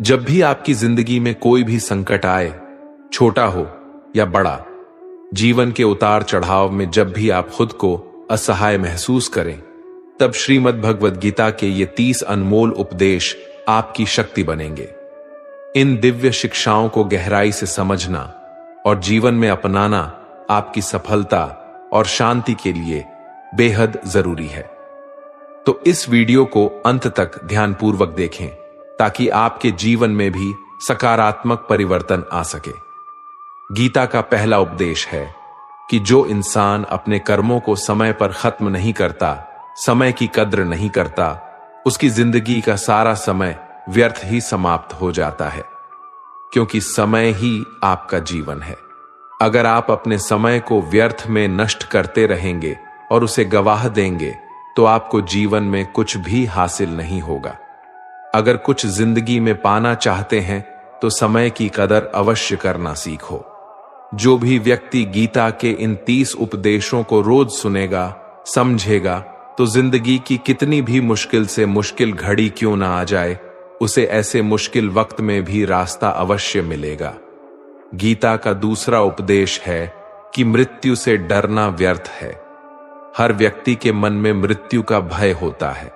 जब भी आपकी जिंदगी में कोई भी संकट आए, छोटा हो या बड़ा, जीवन के उतार चढ़ाव में जब भी आप खुद को असहाय महसूस करें, तब श्रीमद् भगवद गीता के ये 30 अनमोल उपदेश आपकी शक्ति बनेंगे। इन दिव्य शिक्षाओं को गहराई से समझना और जीवन में अपनाना आपकी सफलता और शांति के लिए बेहद जरूरी है। तो इस वीडियो को अंत तक ध्यानपूर्वक देखें ताकि आपके जीवन में भी सकारात्मक परिवर्तन आ सके। गीता का पहला उपदेश है कि जो इंसान अपने कर्मों को समय पर खत्म नहीं करता, समय की कद्र नहीं करता, उसकी जिंदगी का सारा समय व्यर्थ ही समाप्त हो जाता है, क्योंकि समय ही आपका जीवन है। अगर आप अपने समय को व्यर्थ में नष्ट करते रहेंगे और उसे गवाह देंगे तो आपको जीवन में कुछ भी हासिल नहीं होगा। अगर कुछ जिंदगी में पाना चाहते हैं तो समय की कदर अवश्य करना सीखो। जो भी व्यक्ति गीता के इन 30 उपदेशों को रोज सुनेगा, समझेगा, तो जिंदगी की कितनी भी मुश्किल से मुश्किल घड़ी क्यों ना आ जाए, उसे ऐसे मुश्किल वक्त में भी रास्ता अवश्य मिलेगा। गीता का दूसरा उपदेश है कि मृत्यु से डरना व्यर्थ है। हर व्यक्ति के मन में मृत्यु का भय होता है।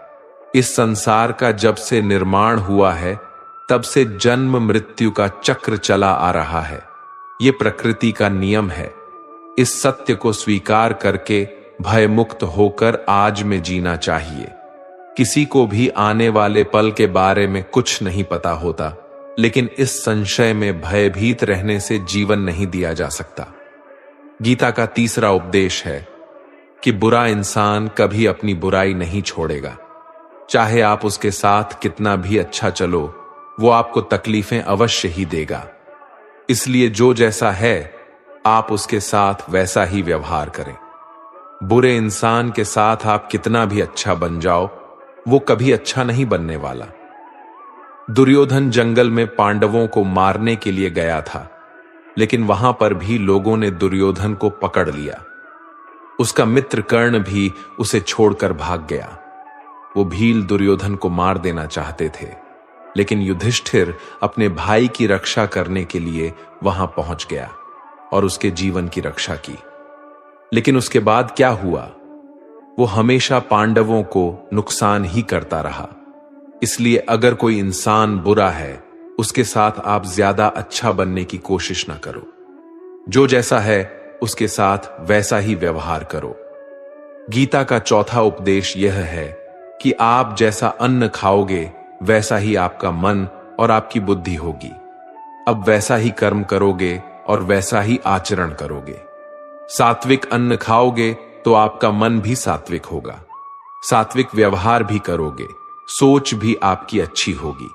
इस संसार का जब से निर्माण हुआ है, तब से जन्म मृत्यु का चक्र चला आ रहा है। ये प्रकृति का नियम है। इस सत्य को स्वीकार करके भय मुक्त होकर आज में जीना चाहिए। किसी को भी आने वाले पल के बारे में कुछ नहीं पता होता, लेकिन इस संशय में भयभीत रहने से जीवन नहीं दिया जा सकता। गीता का तीसरा उपदेश है कि बुरा इंसान कभी अपनी बुराई नहीं छोड़ेगा। चाहे आप उसके साथ कितना भी अच्छा चलो, वो आपको तकलीफें अवश्य ही देगा। इसलिए जो जैसा है, आप उसके साथ वैसा ही व्यवहार करें। बुरे इंसान के साथ आप कितना भी अच्छा बन जाओ, वो कभी अच्छा नहीं बनने वाला। दुर्योधन जंगल में पांडवों को मारने के लिए गया था, लेकिन वहां पर भी लोगों ने दुर्योधन को पकड़ लिया। उसका मित्र कर्ण भी उसे छोड़कर भाग गया। वो भील दुर्योधन को मार देना चाहते थे, लेकिन युधिष्ठिर अपने भाई की रक्षा करने के लिए वहां पहुंच गया और उसके जीवन की रक्षा की। लेकिन उसके बाद क्या हुआ? वो हमेशा पांडवों को नुकसान ही करता रहा। इसलिए अगर कोई इंसान बुरा है, उसके साथ आप ज्यादा अच्छा बनने की कोशिश ना करो। जो जैसा है, उसके साथ वैसा ही व्यवहार करो। गीता का चौथा उपदेश यह है कि आप जैसा अन्न खाओगे, वैसा ही आपका मन और आपकी बुद्धि होगी। अब वैसा ही कर्म करोगे और वैसा ही आचरण करोगे। सात्विक अन्न खाओगे तो आपका मन भी सात्विक होगा। सात्विक व्यवहार भी करोगे, सोच भी आपकी अच्छी होगी।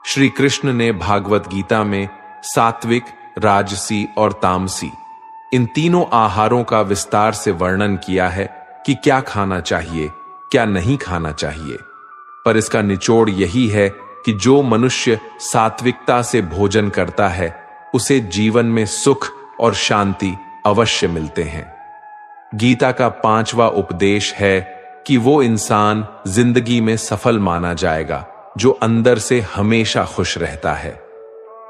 श्री कृष्ण ने भागवत गीता में सात्विक, राजसी और तामसी, इन तीनों आहारों का विस्तार से वर्णन किया है कि क्या खाना चाहिए, क्या नहीं खाना चाहिए। पर इसका निचोड़ यही है कि जो मनुष्य सात्विकता से भोजन करता है, उसे जीवन में सुख और शांति अवश्य मिलते हैं। गीता का पांचवा उपदेश है कि वो इंसान जिंदगी में सफल माना जाएगा जो अंदर से हमेशा खुश रहता है।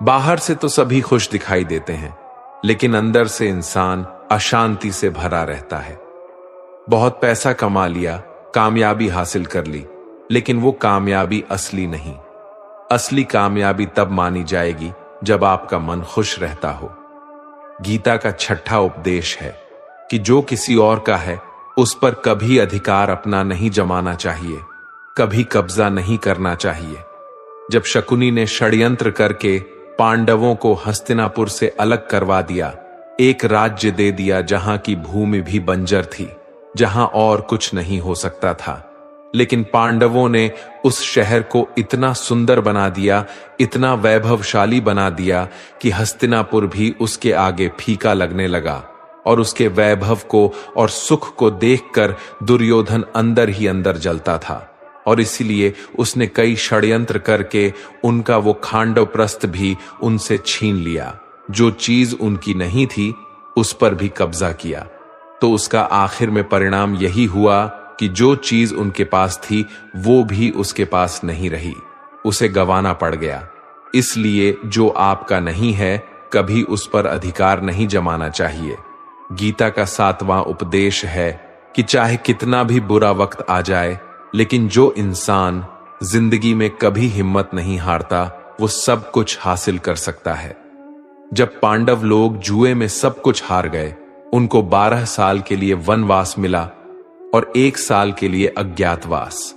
बाहर से तो सभी खुश दिखाई देते हैं, लेकिन अंदर से इंसान अशांति से भरा रहता है। बहुत पैसा कमा लिया, कामयाबी हासिल कर ली, लेकिन वो कामयाबी असली नहीं। असली कामयाबी तब मानी जाएगी जब आपका मन खुश रहता हो। गीता का छठा उपदेश है कि जो किसी और का है, उस पर कभी अधिकार अपना नहीं जमाना चाहिए, कभी कब्जा नहीं करना चाहिए। जब शकुनी ने षड्यंत्र करके पांडवों को हस्तिनापुर से अलग करवा दिया, एक राज्य दे दिया जहां की भूमि भी बंजर थी, जहां और कुछ नहीं हो सकता था, लेकिन पांडवों ने उस शहर को इतना सुंदर बना दिया, इतना वैभवशाली बना दिया कि हस्तिनापुर भी उसके आगे फीका लगने लगा। और उसके वैभव को और सुख को देखकर दुर्योधन अंदर ही अंदर जलता था, और इसीलिए उसने कई षड्यंत्र करके उनका वो खांडव भी उनसे छीन लिया। जो चीज उनकी नहीं थी, उस पर भी कब्जा किया। तो उसका आखिर में परिणाम यही हुआ कि जो चीज उनके पास थी, वो भी उसके पास नहीं रही, उसे गंवाना पड़ गया। इसलिए जो आपका नहीं है कभी उस पर अधिकार नहीं जमाना चाहिए। गीता का 7वां उपदेश है कि चाहे कितना भी बुरा वक्त आ जाए, लेकिन जो इंसान जिंदगी में कभी हिम्मत नहीं हारता वो सब कुछ हासिल कर सकता है। जब पांडव लोग जुए में सब कुछ हार गए, उनको 12 साल के लिए वनवास मिला और 1 साल के लिए अज्ञातवास।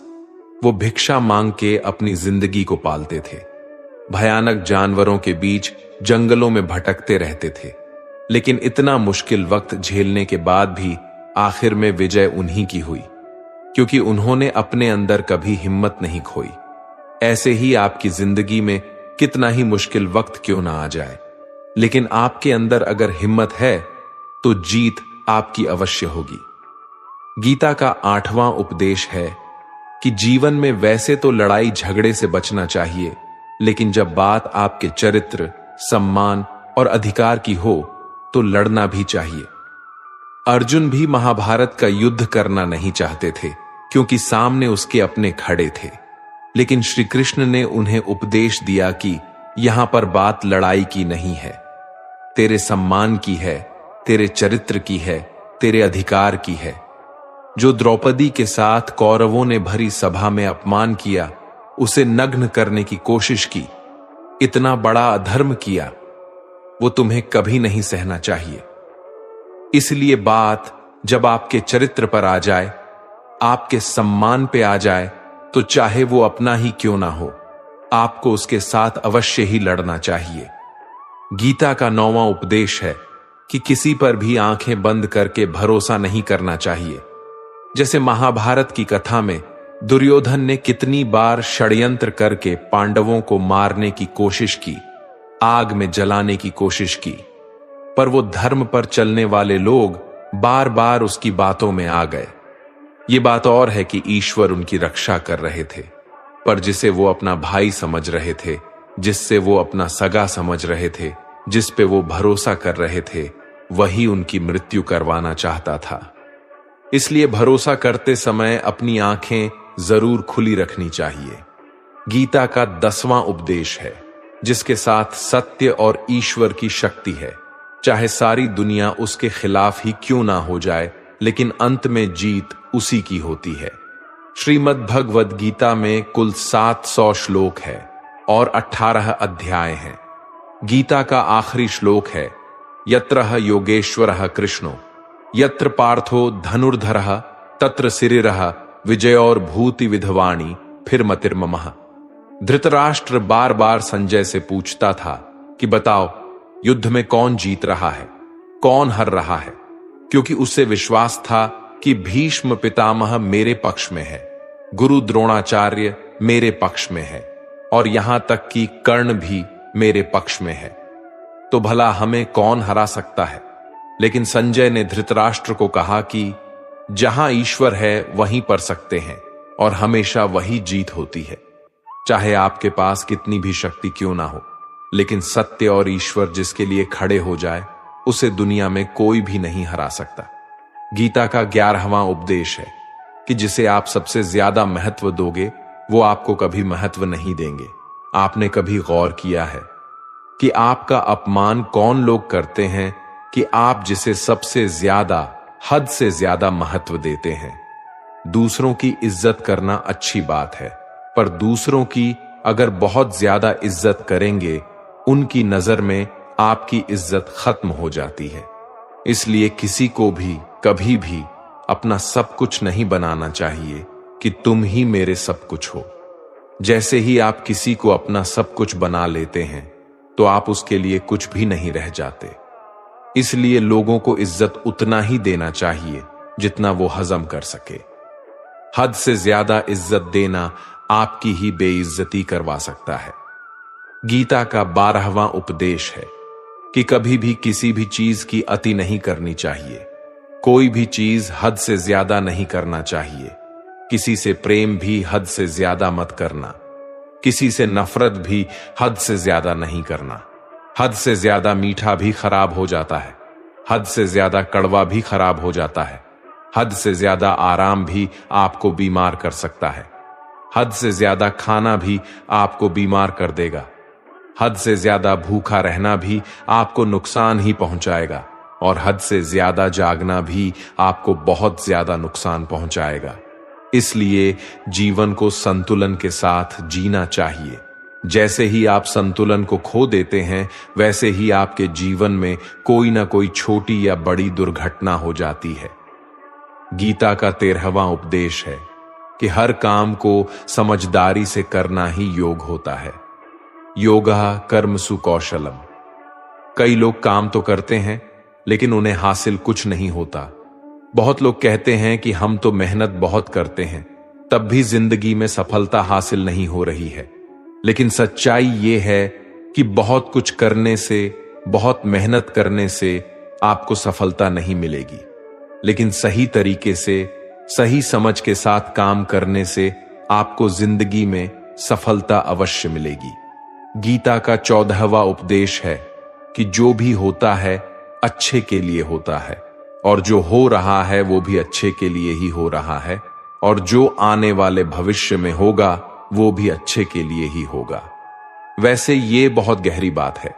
वो भिक्षा मांग के अपनी जिंदगी को पालते थे। भयानक जानवरों के बीच जंगलों में भटकते रहते थे, लेकिन इतना मुश्किल वक्त झेलने के बाद भी आखिर में विजय उन्हीं की हुई, क्योंकि उन्होंने अपने अंदर कभी हिम्मत नहीं खोई। ऐसे ही आपकी जिंदगी में कितना ही मुश्किल वक्त क्यों ना आ जाए, लेकिन आपके अंदर अगर हिम्मत है तो जीत आपकी अवश्य होगी। गीता का 8वां उपदेश है कि जीवन में वैसे तो लड़ाई झगड़े से बचना चाहिए, लेकिन जब बात आपके चरित्र, सम्मान और अधिकार की हो तो लड़ना भी चाहिए। अर्जुन भी महाभारत का युद्ध करना नहीं चाहते थे, क्योंकि सामने उसके अपने खड़े थे, लेकिन श्री कृष्ण ने उन्हें उपदेश दिया कि यहां पर बात लड़ाई की नहीं है, तेरे सम्मान की है, तेरे चरित्र की है, तेरे अधिकार की है। जो द्रौपदी के साथ कौरवों ने भरी सभा में अपमान किया, उसे नग्न करने की कोशिश की, इतना बड़ा अधर्म किया, वो तुम्हें कभी नहीं सहना चाहिए। इसलिए बात जब आपके चरित्र पर आ जाए, आपके सम्मान पे आ जाए, तो चाहे वो अपना ही क्यों ना हो, आपको उसके साथ अवश्य ही लड़ना चाहिए। गीता का 9वां उपदेश है कि किसी पर भी आंखें बंद करके भरोसा नहीं करना चाहिए। जैसे महाभारत की कथा में दुर्योधन ने कितनी बार षड्यंत्र करके पांडवों को मारने की कोशिश की, आग में जलाने की कोशिश की, पर वो धर्म पर चलने वाले लोग बार बार उसकी बातों में आ गए। ये बात और है कि ईश्वर उनकी रक्षा कर रहे थे, पर जिसे वो अपना भाई समझ रहे थे, जिससे वो अपना सगा समझ रहे थे, जिस पे वो भरोसा कर रहे थे, वही उनकी मृत्यु करवाना चाहता था। इसलिए भरोसा करते समय अपनी आंखें जरूर खुली रखनी चाहिए। गीता का 10वां उपदेश है, जिसके साथ सत्य और ईश्वर की शक्ति है। चाहे सारी दुनिया उसके खिलाफ ही क्यों ना हो जाए, लेकिन अंत में जीत उसी की होती है। श्रीमद् भगवद गीता में कुल 700 श्लोक है और 18 अध्याय हैं। गीता का आखिरी श्लोक है, यत्रह योगेश्वरः कृष्णो यत्र पार्थो धनुर्धरः तत्र सिरिरः विजयोर भूति विधवाणी फिर मतिर्ममः। धृतराष्ट्र बार बार संजय से पूछता था कि बताओ, युद्ध में कौन जीत रहा है, कौन हार रहा है, क्योंकि उसे विश्वास था कि भीष्म पितामह मेरे पक्ष में है, गुरु द्रोणाचार्य मेरे पक्ष में है, और यहां तक कि कर्ण भी मेरे पक्ष में है, तो भला हमें कौन हरा सकता है। लेकिन संजय ने धृतराष्ट्र को कहा कि जहां ईश्वर है वहीं पर सकते हैं, और हमेशा वही जीत होती है। चाहे आपके पास कितनी भी शक्ति क्यों ना हो, लेकिन सत्य और ईश्वर जिसके लिए खड़े हो जाए, उसे दुनिया में कोई भी नहीं हरा सकता। गीता का 11वां उपदेश है कि जिसे आप सबसे ज्यादा महत्व दोगे, वो आपको कभी महत्व नहीं देंगे। आपने कभी गौर किया है कि आपका अपमान कौन लोग करते हैं कि आप जिसे सबसे ज्यादा, हद से ज्यादा महत्व देते हैं। दूसरों की इज्जत करना अच्छी बात है, पर दूसरों की अगर बहुत ज्यादा इज्जत करेंगे, उनकी नजर में आपकी इज्जत खत्म हो जाती है। इसलिए किसी को भी कभी भी अपना सब कुछ नहीं बनाना चाहिए कि तुम ही मेरे सब कुछ हो। जैसे ही आप किसी को अपना सब कुछ बना लेते हैं, तो आप उसके लिए कुछ भी नहीं रह जाते। इसलिए लोगों को इज्जत उतना ही देना चाहिए जितना वो हजम कर सके। हद से ज्यादा इज्जत देना आपकी ही बेइज्जती करवा सकता है। गीता का 12वां उपदेश है कि कभी भी किसी भी चीज की अति नहीं करनी चाहिए। कोई भी चीज हद से ज्यादा नहीं करना चाहिए। किसी से प्रेम भी हद से ज्यादा मत करना। किसी से नफरत भी हद से ज्यादा नहीं करना। हद से ज्यादा मीठा भी खराब हो जाता है। हद से ज्यादा कड़वा भी खराब हो जाता है। हद से ज्यादा आराम भी आपको बीमार कर सकता है। हद से ज्यादा खाना भी आपको बीमार कर देगा। हद से ज्यादा भूखा रहना भी आपको नुकसान ही पहुंचाएगा और हद से ज्यादा जागना भी आपको बहुत ज्यादा नुकसान पहुंचाएगा। इसलिए जीवन को संतुलन के साथ जीना चाहिए। जैसे ही आप संतुलन को खो देते हैं, वैसे ही आपके जीवन में कोई ना कोई छोटी या बड़ी दुर्घटना हो जाती है। गीता का 13वां उपदेश है कि हर काम को समझदारी से करना ही योग होता है। योगा कर्मसु कौशलम। कई लोग काम तो करते हैं लेकिन उन्हें हासिल कुछ नहीं होता। बहुत लोग कहते हैं कि हम तो मेहनत बहुत करते हैं, तब भी जिंदगी में सफलता हासिल नहीं हो रही है। लेकिन सच्चाई यह है कि बहुत कुछ करने से, बहुत मेहनत करने से आपको सफलता नहीं मिलेगी, लेकिन सही तरीके से, सही समझ के साथ काम करने से आपको जिंदगी में सफलता अवश्य मिलेगी। गीता का 14वां उपदेश है कि जो भी होता है अच्छे के लिए होता है, और जो हो रहा है वो भी अच्छे के लिए ही हो रहा है, और जो आने वाले भविष्य में होगा वो भी अच्छे के लिए ही होगा। वैसे ये बहुत गहरी बात है।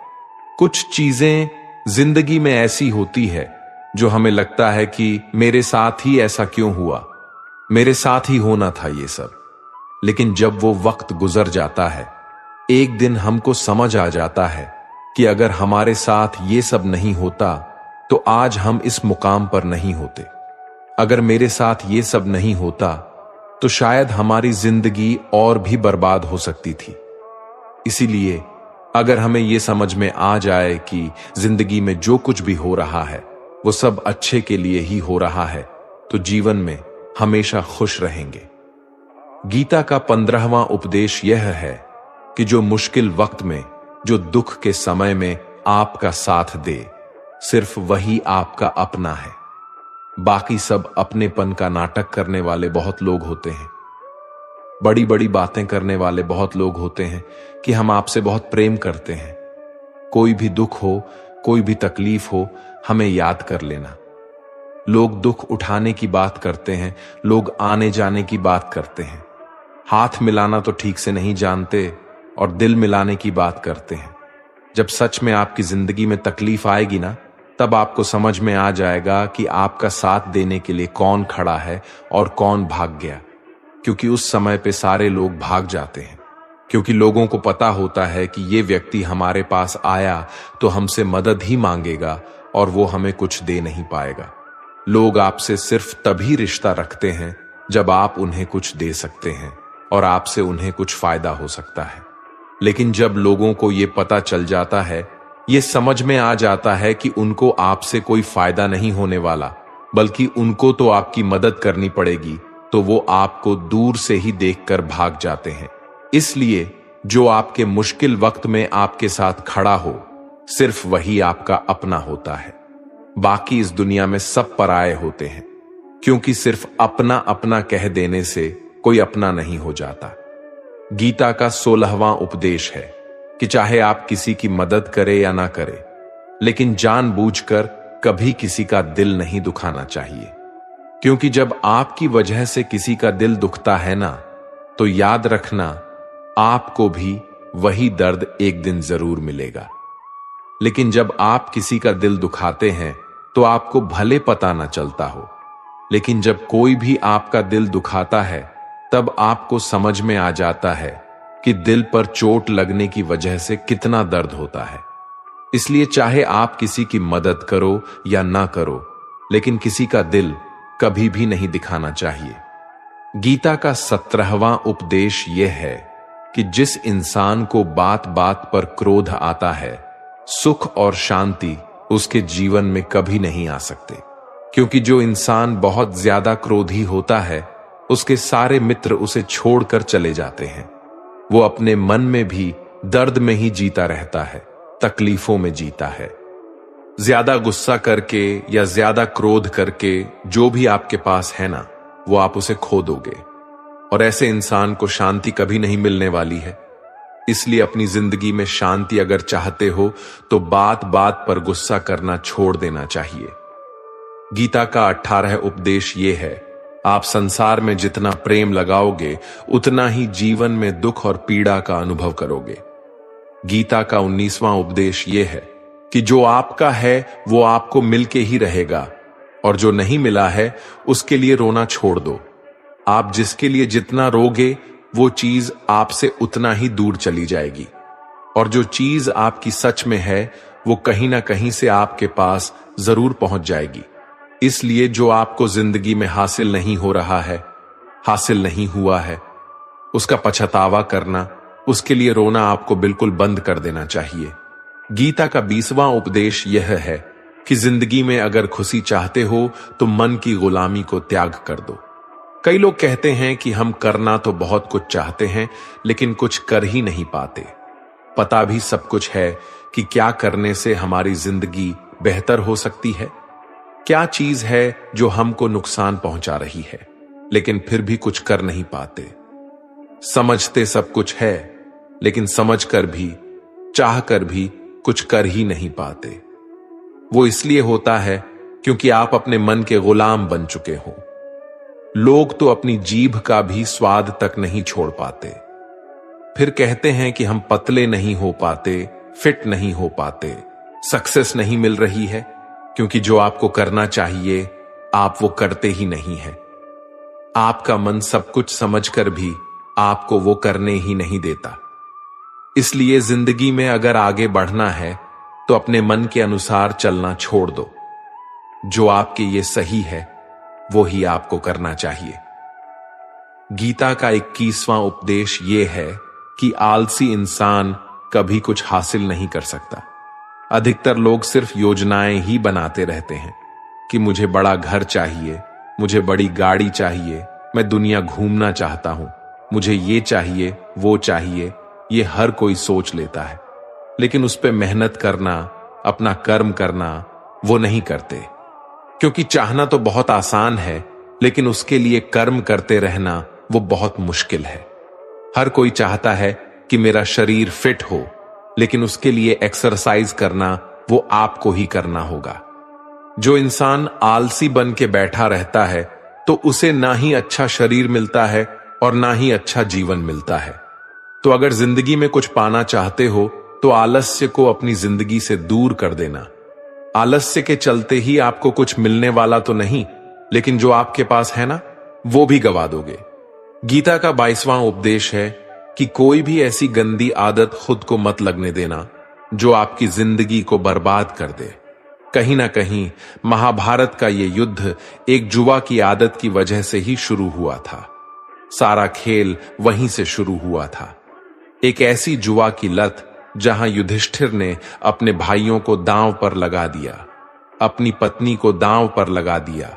कुछ चीजें जिंदगी में ऐसी होती है जो हमें लगता है कि मेरे साथ ही ऐसा क्यों हुआ, मेरे साथ ही होना था ये सब। लेकिन जब वो वक्त गुजर जाता है, एक दिन हमको समझ आ जाता है कि अगर हमारे साथ ये सब नहीं होता तो आज हम इस मुकाम पर नहीं होते। अगर मेरे साथ ये सब नहीं होता तो शायद हमारी जिंदगी और भी बर्बाद हो सकती थी। इसीलिए अगर हमें यह समझ में आ जाए कि जिंदगी में जो कुछ भी हो रहा है वो सब अच्छे के लिए ही हो रहा है, तो जीवन में हमेशा खुश रहेंगे। गीता का 15वां उपदेश यह है कि जो मुश्किल वक्त में, जो दुख के समय में आपका साथ दे, सिर्फ वही आपका अपना है। बाकी सब अपनेपन का नाटक करने वाले बहुत लोग होते हैं। बड़ी बड़ी बातें करने वाले बहुत लोग होते हैं कि हम आपसे बहुत प्रेम करते हैं। कोई भी दुख हो, कोई भी तकलीफ हो, हमें याद कर लेना। लोग दुख उठाने की बात करते हैं, लोग आने जाने की बात करते हैं, हाथ मिलाना तो ठीक से नहीं जानते और दिल मिलाने की बात करते हैं। जब सच में आपकी जिंदगी में तकलीफ आएगी ना, तब आपको समझ में आ जाएगा कि आपका साथ देने के लिए कौन खड़ा है और कौन भाग गया। क्योंकि उस समय पे सारे लोग भाग जाते हैं, क्योंकि लोगों को पता होता है कि ये व्यक्ति हमारे पास आया तो हमसे मदद ही मांगेगा और वो हमें कुछ दे नहीं पाएगा। लोग आपसे सिर्फ तभी रिश्ता रखते हैं जब आप उन्हें कुछ दे सकते हैं और आपसे उन्हें कुछ फायदा हो सकता है। लेकिन जब लोगों को ये पता चल जाता है, ये समझ में आ जाता है कि उनको आपसे कोई फायदा नहीं होने वाला, बल्कि उनको तो आपकी मदद करनी पड़ेगी, तो वो आपको दूर से ही देखकर भाग जाते हैं। इसलिए जो आपके मुश्किल वक्त में आपके साथ खड़ा हो, सिर्फ वही आपका अपना होता है। बाकी इस दुनिया में सब पराये होते हैं, क्योंकि सिर्फ अपना अपना कह देने से कोई अपना नहीं हो जाता। गीता का 16वां उपदेश है कि चाहे आप किसी की मदद करें या ना करें, लेकिन जानबूझकर कभी किसी का दिल नहीं दुखाना चाहिए। क्योंकि जब आपकी वजह से किसी का दिल दुखता है ना, तो याद रखना आपको भी वही दर्द एक दिन जरूर मिलेगा। लेकिन जब आप किसी का दिल दुखाते हैं तो आपको भले पता ना चलता हो, लेकिन जब कोई भी आपका दिल दुखाता है तब आपको समझ में आ जाता है कि दिल पर चोट लगने की वजह से कितना दर्द होता है। इसलिए चाहे आप किसी की मदद करो या ना करो, लेकिन किसी का दिल कभी भी नहीं दिखाना चाहिए। गीता का 17वां उपदेश यह है कि जिस इंसान को बात बात पर क्रोध आता है, सुख और शांति उसके जीवन में कभी नहीं आ सकते। क्योंकि जो इंसान बहुत ज्यादा क्रोधी होता है, उसके सारे मित्र उसे छोड़कर चले जाते हैं। वो अपने मन में भी दर्द में ही जीता रहता है, तकलीफों में जीता है। ज्यादा गुस्सा करके या ज्यादा क्रोध करके जो भी आपके पास है ना, वो आप उसे खो दोगे, और ऐसे इंसान को शांति कभी नहीं मिलने वाली है। इसलिए अपनी जिंदगी में शांति अगर चाहते हो तो बात बात पर गुस्सा करना छोड़ देना चाहिए। गीता का 18 उपदेश ये है, आप संसार में जितना प्रेम लगाओगे उतना ही जीवन में दुख और पीड़ा का अनुभव करोगे। गीता का 19वां उपदेश यह है कि जो आपका है वो आपको मिलके ही रहेगा, और जो नहीं मिला है उसके लिए रोना छोड़ दो। आप जिसके लिए जितना रोगे वो चीज आपसे उतना ही दूर चली जाएगी, और जो चीज आपकी सच में है वो कहीं ना कहीं से आपके पास जरूर पहुंच जाएगी। इसलिए जो आपको जिंदगी में हासिल नहीं हो रहा है, हासिल नहीं हुआ है, उसका पछतावा करना, उसके लिए रोना आपको बिल्कुल बंद कर देना चाहिए। गीता का 20वां उपदेश यह है कि जिंदगी में अगर खुशी चाहते हो तो मन की गुलामी को त्याग कर दो। कई लोग कहते हैं कि हम करना तो बहुत कुछ चाहते हैं लेकिन कुछ कर ही नहीं पाते। पता भी सब कुछ है कि क्या करने से हमारी जिंदगी बेहतर हो सकती है, क्या चीज है जो हमको नुकसान पहुंचा रही है, लेकिन फिर भी कुछ कर नहीं पाते। समझते सब कुछ है लेकिन समझकर भी, चाहकर भी कुछ कर ही नहीं पाते। वो इसलिए होता है क्योंकि आप अपने मन के गुलाम बन चुके हो। लोग तो अपनी जीभ का भी स्वाद तक नहीं छोड़ पाते, फिर कहते हैं कि हम पतले नहीं हो पाते, फिट नहीं हो पाते, सक्सेस नहीं मिल रही है, क्योंकि जो आपको करना चाहिए आप वो करते ही नहीं है। आपका मन सब कुछ समझकर भी आपको वो करने ही नहीं देता। इसलिए जिंदगी में अगर आगे बढ़ना है तो अपने मन के अनुसार चलना छोड़ दो। जो आपके लिए सही है वो ही आपको करना चाहिए। गीता का 21वां उपदेश यह है कि आलसी इंसान कभी कुछ हासिल नहीं कर सकता। अधिकतर लोग सिर्फ योजनाएं ही बनाते रहते हैं कि मुझे बड़ा घर चाहिए, मुझे बड़ी गाड़ी चाहिए, मैं दुनिया घूमना चाहता हूं, मुझे ये चाहिए, वो चाहिए। ये हर कोई सोच लेता है, लेकिन उस पे मेहनत करना, अपना कर्म करना वो नहीं करते। क्योंकि चाहना तो बहुत आसान है, लेकिन उसके लिए कर्म करते रहना वो बहुत मुश्किल है। हर कोई चाहता है कि मेरा शरीर फिट हो, लेकिन उसके लिए एक्सरसाइज करना वो आपको ही करना होगा। जो इंसान आलसी बन के बैठा रहता है तो उसे ना ही अच्छा शरीर मिलता है और ना ही अच्छा जीवन मिलता है। तो अगर जिंदगी में कुछ पाना चाहते हो तो आलस्य को अपनी जिंदगी से दूर कर देना। आलस्य के चलते ही आपको कुछ मिलने वाला तो नहीं, लेकिन जो आपके पास है ना वो भी गवा दोगे। गीता का 22वां उपदेश है कि कोई भी ऐसी गंदी आदत खुद को मत लगने देना जो आपकी जिंदगी को बर्बाद कर दे। कहीं ना कहीं महाभारत का ये युद्ध एक जुआ की आदत की वजह से ही शुरू हुआ था। सारा खेल वहीं से शुरू हुआ था। एक ऐसी जुआ की लत जहां युधिष्ठिर ने अपने भाइयों को दांव पर लगा दिया, अपनी पत्नी को दांव पर लगा दिया,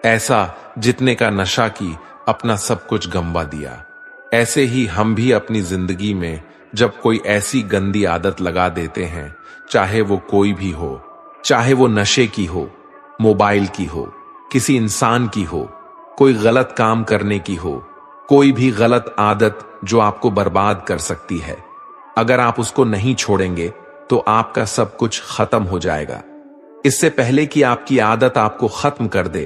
ऐसा जितने का नशा की अपना सब कुछ गंवा दिया। ऐसे ही हम भी अपनी जिंदगी में जब कोई ऐसी गंदी आदत लगा देते हैं, चाहे वो कोई भी हो, चाहे वो नशे की हो, मोबाइल की हो, किसी इंसान की हो, कोई गलत काम करने की हो, कोई भी गलत आदत जो आपको बर्बाद कर सकती है, अगर आप उसको नहीं छोड़ेंगे तो आपका सब कुछ खत्म हो जाएगा। इससे पहले कि आपकी आदत आपको खत्म कर दे,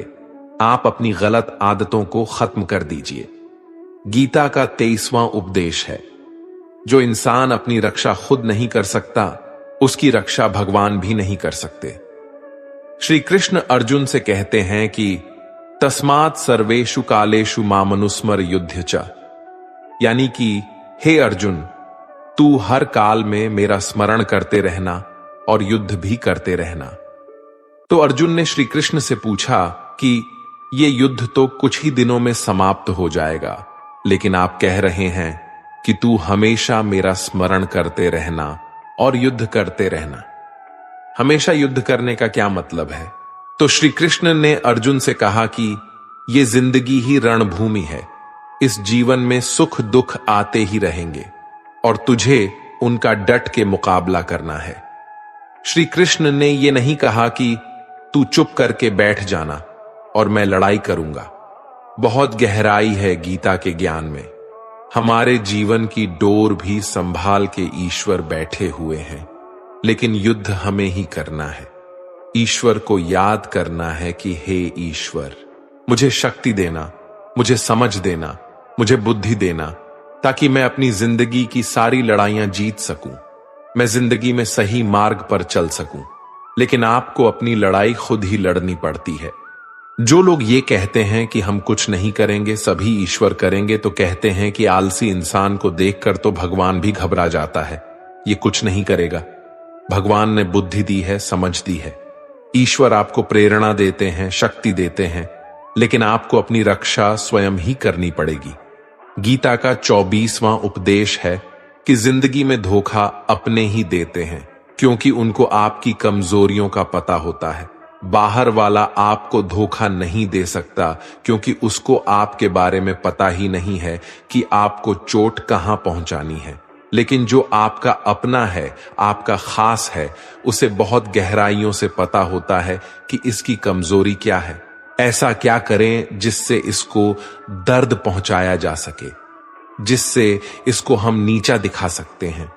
आप अपनी गलत आदतों को खत्म कर दीजिए। गीता का 23वां उपदेश है, जो इंसान अपनी रक्षा खुद नहीं कर सकता उसकी रक्षा भगवान भी नहीं कर सकते। श्री कृष्ण अर्जुन से कहते हैं कि तस्मात् सर्वेषु कालेषु मामनुस्मर युद्ध च, यानी कि हे अर्जुन, तू हर काल में मेरा स्मरण करते रहना और युद्ध भी करते रहना। तो अर्जुन ने श्री कृष्ण से पूछा कि ये युद्ध तो कुछ ही दिनों में समाप्त हो जाएगा, लेकिन आप कह रहे हैं कि तू हमेशा मेरा स्मरण करते रहना और युद्ध करते रहना। हमेशा युद्ध करने का क्या मतलब है? तो श्री कृष्ण ने अर्जुन से कहा कि ये जिंदगी ही रणभूमि है, इस जीवन में सुख दुख आते ही रहेंगे और तुझे उनका डट के मुकाबला करना है। श्री कृष्ण ने यह नहीं कहा कि तू चुप करके बैठ जाना और मैं लड़ाई करूंगा। बहुत गहराई है गीता के ज्ञान में। हमारे जीवन की डोर भी संभाल के ईश्वर बैठे हुए हैं, लेकिन युद्ध हमें ही करना है। ईश्वर को याद करना है कि हे ईश्वर, मुझे शक्ति देना, मुझे समझ देना, मुझे बुद्धि देना, ताकि मैं अपनी जिंदगी की सारी लड़ाइयां जीत सकूं। मैं जिंदगी में सही मार्ग पर चल सकूं। लेकिन आपको अपनी लड़ाई खुद ही लड़नी पड़ती है। जो लोग ये कहते हैं कि हम कुछ नहीं करेंगे, सभी ईश्वर करेंगे, तो कहते हैं कि आलसी इंसान को देखकर तो भगवान भी घबरा जाता है, ये कुछ नहीं करेगा। भगवान ने बुद्धि दी है, समझ दी है। ईश्वर आपको प्रेरणा देते हैं, शक्ति देते हैं, लेकिन आपको अपनी रक्षा स्वयं ही करनी पड़ेगी। गीता का 24वां उपदेश है कि जिंदगी में धोखा अपने ही देते हैं, क्योंकि उनको आपकी कमजोरियों का पता होता है। बाहर वाला आपको धोखा नहीं दे सकता, क्योंकि उसको आपके बारे में पता ही नहीं है कि आपको चोट कहां पहुंचानी है। लेकिन जो आपका अपना है, आपका खास है, उसे बहुत गहराइयों से पता होता है कि इसकी कमजोरी क्या है। ऐसा क्या करें जिससे इसको दर्द पहुंचाया जा सके, जिससे इसको हम नीचा दिखा सकते हैं,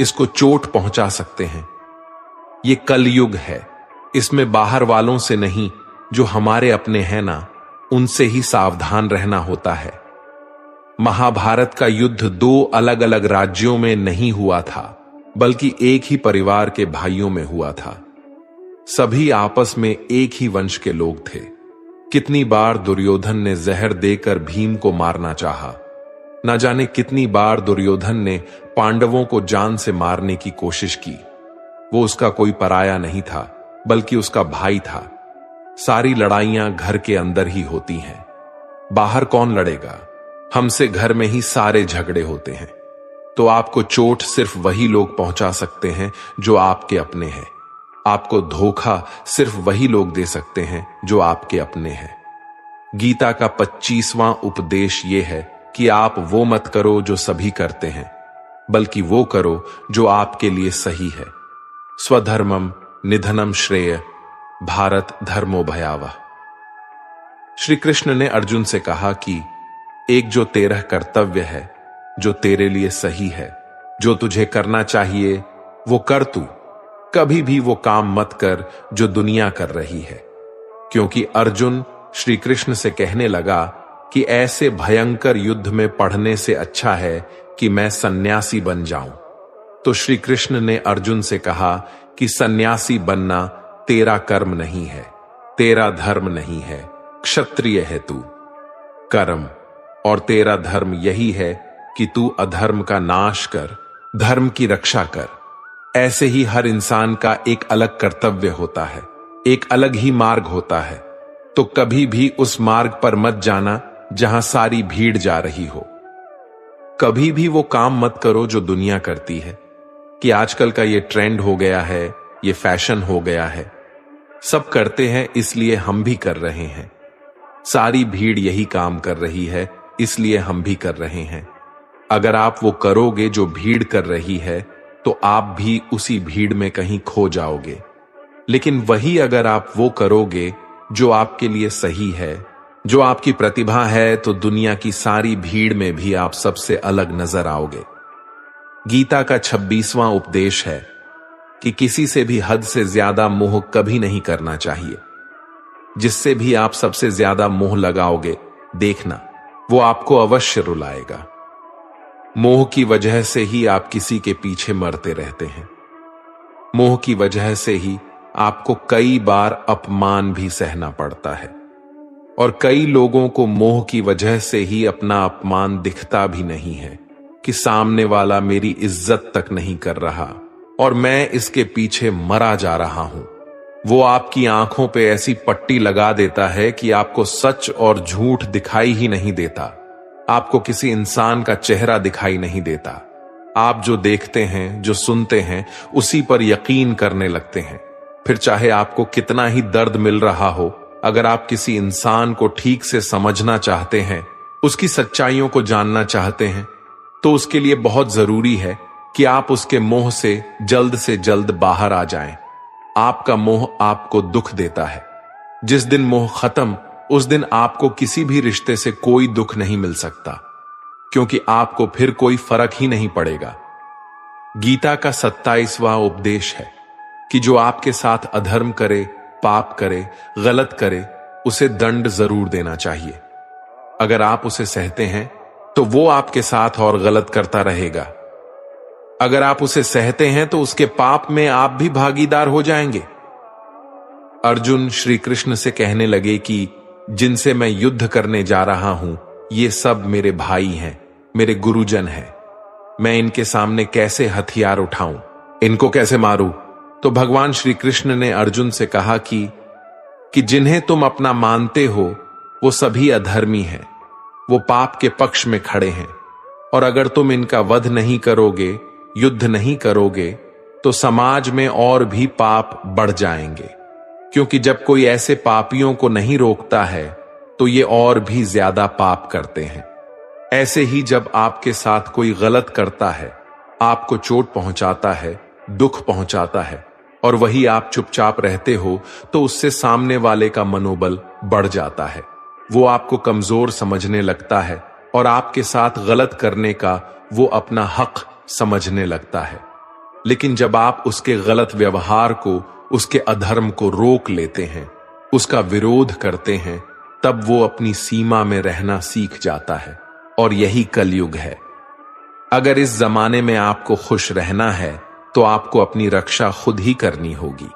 इसको चोट पहुंचा सकते हैं। ये कलयुग है, इसमें बाहर वालों से नहीं, जो हमारे अपने हैं ना, उनसे ही सावधान रहना होता है। महाभारत का युद्ध 2 अलग अलग राज्यों में नहीं हुआ था, बल्कि एक ही परिवार के भाइयों में हुआ था। सभी आपस में एक ही वंश के लोग थे। कितनी बार दुर्योधन ने जहर देकर भीम को मारना चाहा। न जाने कितनी बार दुर्योधन ने पांडवों को जान से मारने की कोशिश की। वो उसका कोई पराया नहीं था, बल्कि उसका भाई था। सारी लड़ाइयां घर के अंदर ही होती हैं, बाहर कौन लड़ेगा? हमसे घर में ही सारे झगड़े होते हैं। तो आपको चोट सिर्फ वही लोग पहुंचा सकते हैं जो आपके अपने हैं। आपको धोखा सिर्फ वही लोग दे सकते हैं जो आपके अपने हैं। गीता का 25वां उपदेश यह है कि आप वो मत करो जो सभी करते हैं, बल्कि वो करो जो आपके लिए सही है। स्वधर्मम निधनम श्रेय, भारत धर्मो भयावह। श्री कृष्ण ने अर्जुन से कहा कि एक जो तेरा कर्तव्य है, जो तेरे लिए सही है, जो तुझे करना चाहिए वो कर तू। कभी भी वो काम मत कर जो दुनिया कर रही है। क्योंकि अर्जुन श्री कृष्ण से कहने लगा कि ऐसे भयंकर युद्ध में पढ़ने से अच्छा है कि मैं सन्यासी बन जाऊं। तो श्री कृष्ण ने अर्जुन से कहा कि सन्यासी बनना तेरा कर्म नहीं है, तेरा धर्म नहीं है, क्षत्रिय है तू। कर्म और तेरा धर्म यही है कि तू अधर्म का नाश कर, धर्म की रक्षा कर। ऐसे ही हर इंसान का एक अलग कर्तव्य होता है, एक अलग ही मार्ग होता है। तो कभी भी उस मार्ग पर मत जाना जहां सारी भीड़ जा रही हो। कभी भी वो काम मत करो जो दुनिया करती है, कि आजकल का ये ट्रेंड हो गया है, ये फैशन हो गया है। सब करते हैं इसलिए हम भी कर रहे हैं। सारी भीड़ यही काम कर रही है, इसलिए हम भी कर रहे हैं। अगर आप वो करोगे जो भीड़ कर रही है, तो आप भी उसी भीड़ में कहीं खो जाओगे। लेकिन वही अगर आप वो करोगे जो आपके लिए सही है, जो आपकी प्रतिभा है, तो दुनिया की सारी भीड़ में भी आप सबसे अलग नजर आओगे। गीता का 26वां उपदेश है कि किसी से भी हद से ज्यादा मोह कभी नहीं करना चाहिए। जिससे भी आप सबसे ज्यादा मोह लगाओगे, देखना वो आपको अवश्य रुलाएगा। मोह की वजह से ही आप किसी के पीछे मरते रहते हैं। मोह की वजह से ही आपको कई बार अपमान भी सहना पड़ता है, और कई लोगों को मोह की वजह से ही अपना अपमान दिखता भी नहीं है कि सामने वाला मेरी इज्जत तक नहीं कर रहा और मैं इसके पीछे मरा जा रहा हूं। वो आपकी आंखों पे ऐसी पट्टी लगा देता है कि आपको सच और झूठ दिखाई ही नहीं देता। आपको किसी इंसान का चेहरा दिखाई नहीं देता। आप जो देखते हैं, जो सुनते हैं, उसी पर यकीन करने लगते हैं। फिर चाहे आपको कितना ही दर्द मिल रहा हो, अगर आप किसी इंसान को ठीक से समझना चाहते हैं, उसकी सच्चाइयों को जानना चाहते हैं, तो उसके लिए बहुत जरूरी है कि आप उसके मोह से जल्द बाहर आ जाएं। आपका मोह आपको दुख देता है। जिस दिन मोह खत्म, उस दिन आपको किसी भी रिश्ते से कोई दुख नहीं मिल सकता, क्योंकि आपको फिर कोई फर्क ही नहीं पड़ेगा। गीता का 27वां उपदेश है कि जो आपके साथ अधर्म करे, पाप करे, गलत करे, उसे दंड जरूर देना चाहिए। अगर आप उसे सहते हैं तो वो आपके साथ और गलत करता रहेगा। अगर आप उसे सहते हैं तो उसके पाप में आप भी भागीदार हो जाएंगे। अर्जुन श्री कृष्ण से कहने लगे कि जिनसे मैं युद्ध करने जा रहा हूं, ये सब मेरे भाई हैं, मेरे गुरुजन हैं। मैं इनके सामने कैसे हथियार उठाऊं, इनको कैसे मारूं? तो भगवान श्री कृष्ण ने अर्जुन से कहा कि जिन्हें तुम अपना मानते हो वो सभी अधर्मी हैं, वो पाप के पक्ष में खड़े हैं, और अगर तुम इनका वध नहीं करोगे, युद्ध नहीं करोगे, तो समाज में और भी पाप बढ़ जाएंगे। क्योंकि जब कोई ऐसे पापियों को नहीं रोकता है तो ये और भी ज्यादा पाप करते हैं। ऐसे ही जब आपके साथ कोई गलत करता है, आपको चोट पहुंचाता है, दुख पहुंचाता है, और वही आप चुपचाप रहते हो, तो उससे सामने वाले का मनोबल बढ़ जाता है। वो आपको कमजोर समझने लगता है और आपके साथ गलत करने का वो अपना हक समझने लगता है। लेकिन जब आप उसके गलत व्यवहार को, उसके अधर्म को रोक लेते हैं, उसका विरोध करते हैं, तब वो अपनी सीमा में रहना सीख जाता है। और यही कलयुग है। अगर इस जमाने में आपको खुश रहना है तो आपको अपनी रक्षा खुद ही करनी होगी।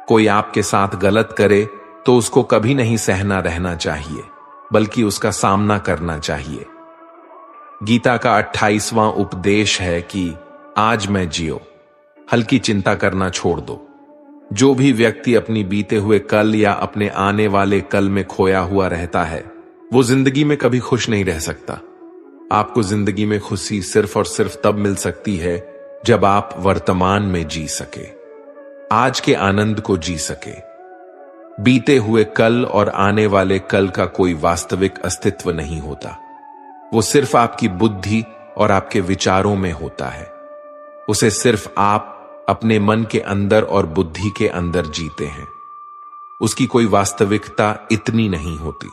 कोई आपके साथ गलत करे तो उसको कभी नहीं सहना रहना चाहिए, बल्कि उसका सामना करना चाहिए। गीता का 28वां उपदेश है कि आज मैं जियो, हल्की चिंता करना छोड़ दो। जो भी व्यक्ति अपनी बीते हुए कल या अपने आने वाले कल में खोया हुआ रहता है, वो जिंदगी में कभी खुश नहीं रह सकता। आपको जिंदगी में खुशी सिर्फ और सिर्फ तब मिल सकती है जब आप वर्तमान में जी सके, आज के आनंद को जी सके। बीते हुए कल और आने वाले कल का कोई वास्तविक अस्तित्व नहीं होता। वो सिर्फ आपकी बुद्धि और आपके विचारों में होता है। उसे सिर्फ आप अपने मन के अंदर और बुद्धि के अंदर जीते हैं। उसकी कोई वास्तविकता इतनी नहीं होती।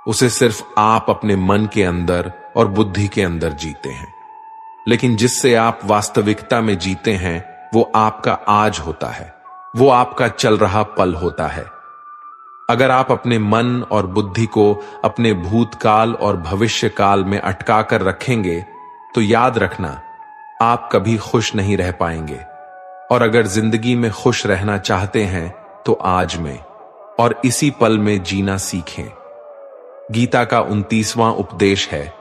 उसे सिर्फ आप अपने मन के अंदर और बुद्धि के अंदर जीते हैं। लेकिन जिससे आप वास्तविकता में जीते हैं, वो आपका आज होता है, वो आपका चल रहा पल होता है। अगर आप अपने मन और बुद्धि को अपने भूतकाल और भविष्य काल में अटका कर रखेंगे, तो याद रखना, आप कभी खुश नहीं रह पाएंगे। और अगर जिंदगी में खुश रहना चाहते हैं तो आज में और इसी पल में जीना सीखें। गीता का 29वां उपदेश है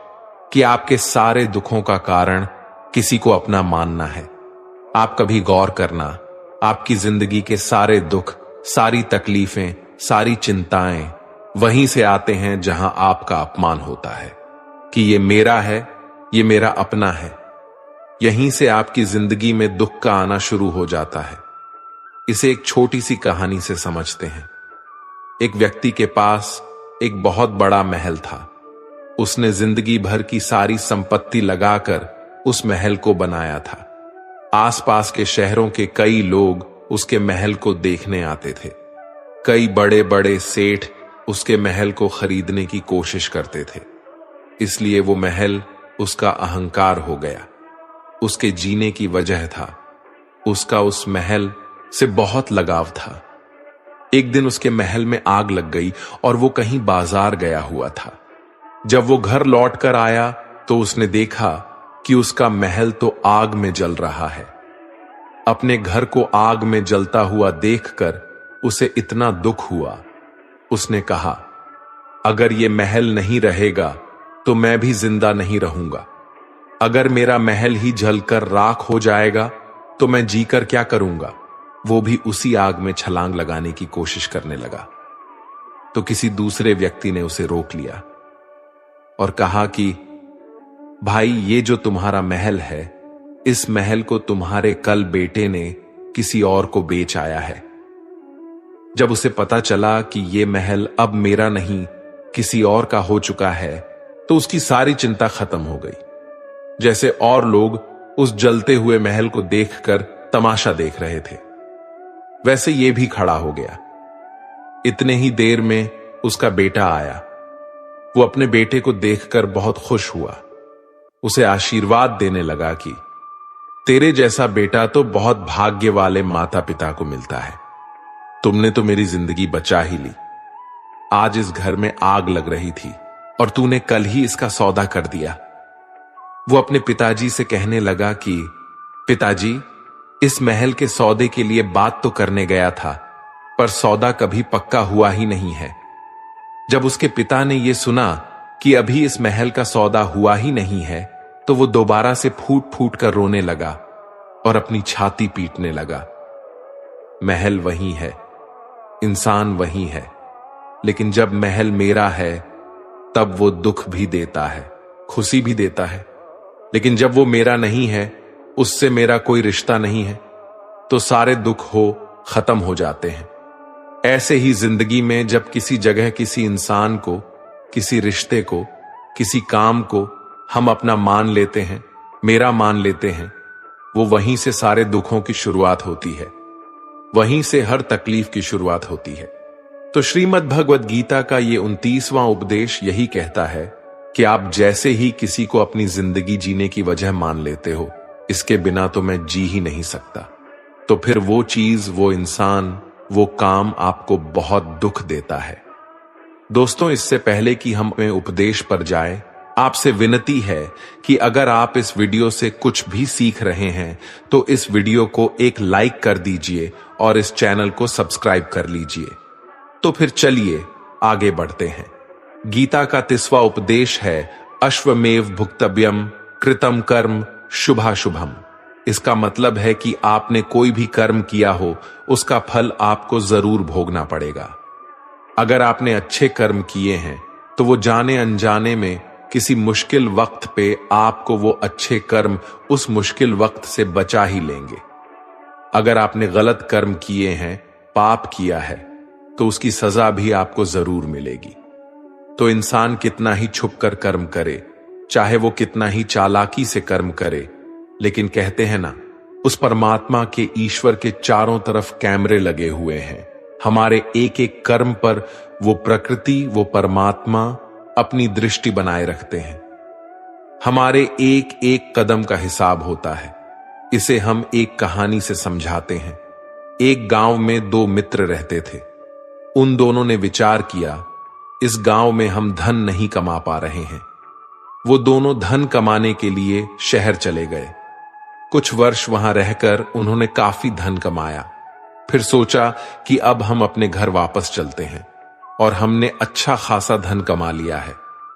कि आपके सारे दुखों का कारण किसी को अपना मानना है। आप कभी गौर करना, आपकी जिंदगी के सारे दुख, सारी तकलीफें, सारी चिंताएं वहीं से आते हैं जहां आपका अपमान होता है कि ये मेरा है, ये मेरा अपना है। यहीं से आपकी जिंदगी में दुख का आना शुरू हो जाता है। इसे एक छोटी सी कहानी से समझते हैं। एक व्यक्ति के पास एक बहुत बड़ा महल था। उसने जिंदगी भर की सारी संपत्ति लगाकर उस महल को बनाया था। आसपास के शहरों के कई लोग उसके महल को देखने आते थे। कई बड़े बड़े सेठ उसके महल को खरीदने की कोशिश करते थे। इसलिए वो महल उसका अहंकार हो गया, उसके जीने की वजह था। उसका उस महल से बहुत लगाव था। एक दिन उसके महल में आग लग गई और वो कहीं बाजार गया हुआ था। जब वो घर लौट कर आया तो उसने देखा कि उसका महल तो आग में जल रहा है। अपने घर को आग में जलता हुआ देखकर उसे इतना दुख हुआ। उसने कहा, अगर ये महल नहीं रहेगा तो मैं भी जिंदा नहीं रहूंगा। अगर मेरा महल ही जलकर राख हो जाएगा तो मैं जीकर क्या करूंगा। वो भी उसी आग में छलांग लगाने की कोशिश करने लगा। तो किसी दूसरे व्यक्ति ने उसे रोक लिया और कहा कि भाई, ये जो तुम्हारा महल है, इस महल को तुम्हारे कल बेटे ने किसी और को बेच आया है। जब उसे पता चला कि ये महल अब मेरा नहीं किसी और का हो चुका है, तो उसकी सारी चिंता खत्म हो गई। जैसे और लोग उस जलते हुए महल को देखकर तमाशा देख रहे थे, वैसे ये भी खड़ा हो गया। इतने ही देर में उसका बेटा आया। वो अपने बेटे को देखकर बहुत खुश हुआ। उसे आशीर्वाद देने लगा कि तेरे जैसा बेटा तो बहुत भाग्य वाले माता पिता को मिलता है। तुमने तो मेरी जिंदगी बचा ही ली। आज इस घर में आग लग रही थी और तूने कल ही इसका सौदा कर दिया। वो अपने पिताजी से कहने लगा कि पिताजी, इस महल के सौदे के लिए बात तो करने गया था, पर सौदा कभी पक्का हुआ ही नहीं है। जब उसके पिता ने यह सुना कि अभी इस महल का सौदा हुआ ही नहीं है, तो वो दोबारा से फूट फूट कर रोने लगा और अपनी छाती पीटने लगा। महल वही है, इंसान वही है, लेकिन जब महल मेरा है तब वो दुख भी देता है, खुशी भी देता है। लेकिन जब वो मेरा नहीं है, उससे मेरा कोई रिश्ता नहीं है, तो सारे दुख खत्म हो जाते हैं। ऐसे ही जिंदगी में जब किसी जगह किसी इंसान को, किसी रिश्ते को, किसी काम को हम अपना मान लेते हैं, मेरा मान लेते हैं, वो वहीं से सारे दुखों की शुरुआत होती है, वहीं से हर तकलीफ की शुरुआत होती है। तो श्रीमद् भगवद गीता का ये 29वां उपदेश यही कहता है कि आप जैसे ही किसी को अपनी जिंदगी जीने की वजह मान लेते हो, इसके बिना तो मैं जी ही नहीं सकता, तो फिर वो चीज, वो इंसान, वो काम आपको बहुत दुख देता है। दोस्तों, इससे पहले कि हम अपने उपदेश पर जाएं, आपसे विनती है कि अगर आप इस वीडियो से कुछ भी सीख रहे हैं तो इस वीडियो को एक लाइक कर दीजिए और इस चैनल को सब्सक्राइब कर लीजिए। तो फिर चलिए आगे बढ़ते हैं। गीता का 30वां उपदेश है अश्वमेव भुक्तव्यम कृतम कर्म शुभाशुभम। इसका मतलब है कि आपने कोई भी कर्म किया हो, उसका फल आपको जरूर भोगना पड़ेगा। अगर आपने अच्छे कर्म किए हैं तो वो जाने अनजाने में किसी मुश्किल वक्त पे आपको वो अच्छे कर्म उस मुश्किल वक्त से बचा ही लेंगे। अगर आपने गलत कर्म किए हैं, पाप किया है, तो उसकी सजा भी आपको जरूर मिलेगी। तो इंसान कितना ही छुपकर कर्म करे, चाहे वो कितना ही चालाकी से कर्म करे, लेकिन कहते हैं ना, उस परमात्मा के, ईश्वर के चारों तरफ कैमरे लगे हुए हैं। हमारे एक एक कर्म पर वो प्रकृति, वो परमात्मा अपनी दृष्टि बनाए रखते हैं। हमारे एक एक कदम का हिसाब होता है। इसे हम एक कहानी से समझाते हैं। एक गांव में 2 मित्र रहते थे। उन दोनों ने विचार किया, इस गांव में हम धन नहीं कमा पा रहे हैं। वो दोनों धन कमाने के लिए शहर चले गए। कुछ वर्ष वहां रहकर उन्होंने काफी धन कमाया। फिर सोचा कि अब हम अपने घर वापस चलते हैं, और हमने अच्छा खासा धन कमा लिया है।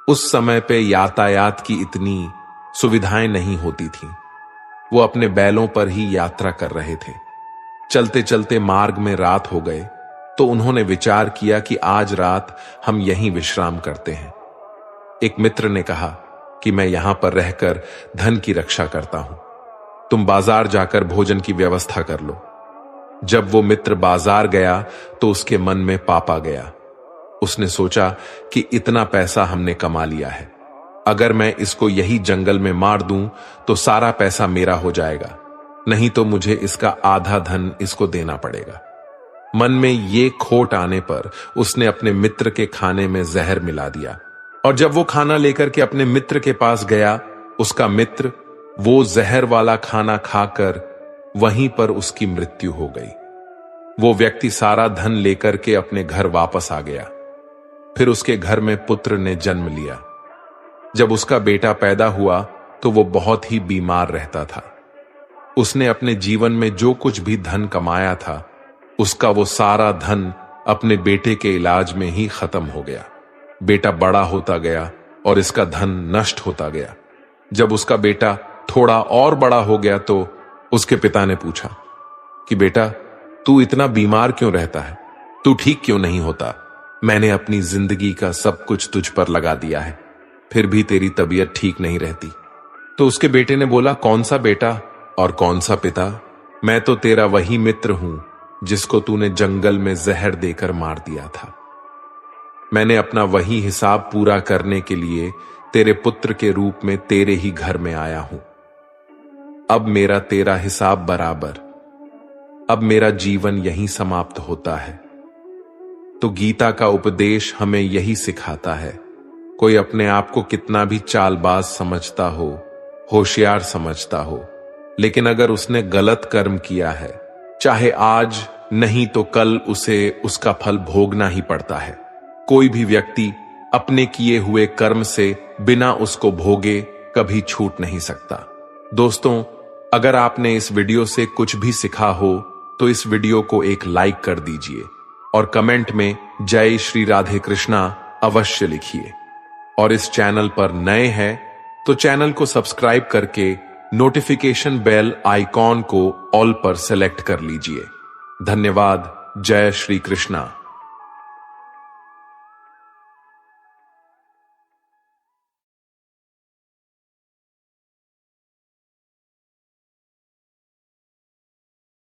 उस समय पे यातायात की इतनी सुविधाएं नहीं होती थीं। वो अपने बैलों पर ही यात्रा कर रहे थे। चलते चलते मार्ग में रात हो गए, तो उन्होंने विचार किया कि आज रात हम यहीं विश्राम करते हैं। एक मित्र ने कहा कि मैं यहां पर रहकर धन की रक्षा करता हूं, तुम बाजार जाकर भोजन की व्यवस्था कर लो। जब वो मित्र बाजार गया तो उसके मन में पाप आ गया। उसने सोचा कि इतना पैसा हमने कमा लिया है, अगर मैं इसको यही जंगल में मार दूं तो सारा पैसा मेरा हो जाएगा, नहीं तो मुझे इसका आधा धन इसको देना पड़ेगा। मन में ये खोट आने पर उसने अपने मित्र के खाने में जहर मिला दिया, और जब वो खाना लेकर के अपने मित्र के पास गया, उसका मित्र वो जहर वाला खाना खाकर वहीं पर उसकी मृत्यु हो गई। वो व्यक्ति सारा धन लेकर के अपने घर वापस आ गया। फिर उसके घर में पुत्र ने जन्म लिया। जब उसका बेटा पैदा हुआ तो वो बहुत ही बीमार रहता था। उसने अपने जीवन में जो कुछ भी धन कमाया था, उसका वो सारा धन अपने बेटे के इलाज में ही खत्म हो गया। बेटा बड़ा होता गया और इसका धन नष्ट होता गया। जब उसका बेटा थोड़ा और बड़ा हो गया तो उसके पिता ने पूछा कि बेटा, तू इतना बीमार क्यों रहता है? तू ठीक क्यों नहीं होता? मैंने अपनी जिंदगी का सब कुछ तुझ पर लगा दिया है, फिर भी तेरी तबीयत ठीक नहीं रहती। तो उसके बेटे ने बोला, कौन सा बेटा और कौन सा पिता? मैं तो तेरा वही मित्र हूं जिसको तूने जंगल में जहर देकर मार दिया था। मैंने अपना वही हिसाब पूरा करने के लिए तेरे पुत्र के रूप में तेरे ही घर में आया हूं। अब मेरा तेरा हिसाब बराबर। अब मेरा जीवन यहीं समाप्त होता है। तो गीता का उपदेश हमें यही सिखाता है, कोई अपने आप को कितना भी चालबाज समझता हो, होशियार समझता हो, लेकिन अगर उसने गलत कर्म किया है, चाहे आज नहीं तो कल उसे उसका फल भोगना ही पड़ता है। कोई भी व्यक्ति अपने किए हुए कर्म से बिना उसको भोगे कभी छूट नहीं सकता। दोस्तों, अगर आपने इस वीडियो से कुछ भी सीखा हो तो इस वीडियो को एक लाइक कर दीजिए और कमेंट में जय श्री राधे कृष्णा अवश्य लिखिए। और इस चैनल पर नए हैं तो चैनल को सब्सक्राइब करके नोटिफिकेशन बेल आइकॉन को ऑल पर सेलेक्ट कर लीजिए। धन्यवाद। जय श्री कृष्णा।